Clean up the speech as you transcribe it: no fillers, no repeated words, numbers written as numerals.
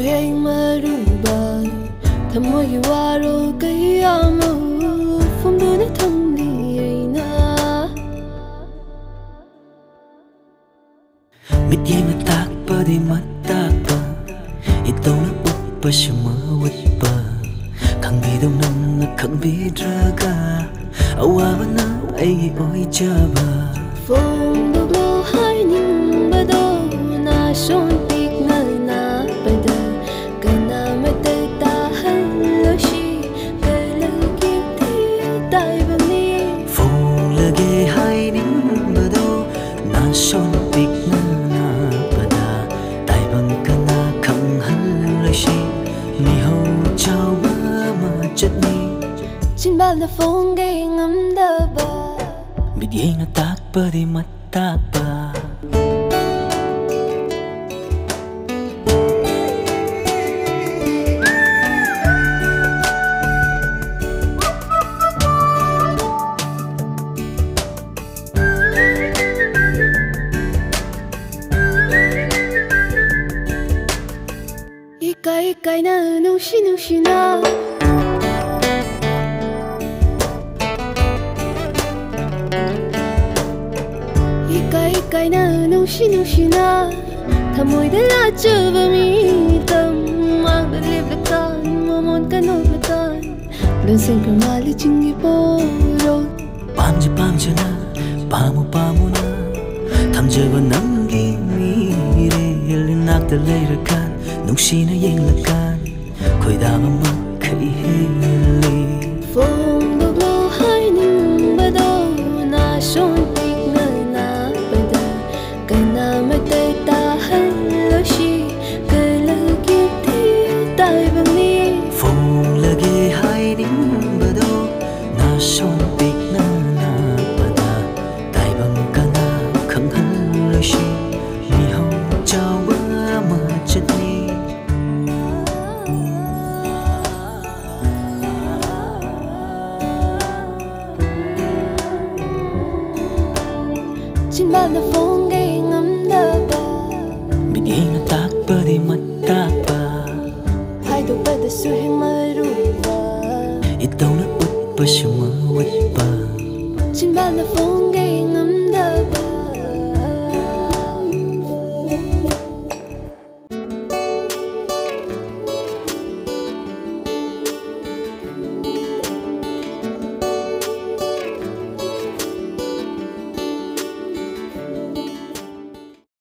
heng maruba thamogi warol kaya mo fumduna thamdi aina mityeng takpa di matakpa itong na uppa shama watpa kangbidong namna kangbidraga awawa na ay oy jaba fumduglo hai ning bado na son tik na na bada kana mate ta hal shi belagi ti dai bani fulage hai ning bado na son tik na na bada dai bang kana khang hal shi mi ho chao ma chutni chin bal na phong ge ngam da ba mityeng takpa di matakpa ikai na nushi na ikai na nushi na thamoy da la chaba mi tam mang da lip da kan momon kanol da kan don sen kamali chingi poro pamja na pamu na thamjaba nangi mi re linak da leira kan nungsi na yeng la kan khoi da ma khai heli phong do lo hai ning bado na son tik na na bada kana mate ta hal shi kalagi ti dai bani phong lage hai ding bado na son tik na na bada dai bang kana khang hal shi mi ho chao ba ma chutni chin bal na phong ge ngam da ba mityeng takpa di matakpa hai do ba da su heng maruba itong na utpa shama watpa chin bal na phong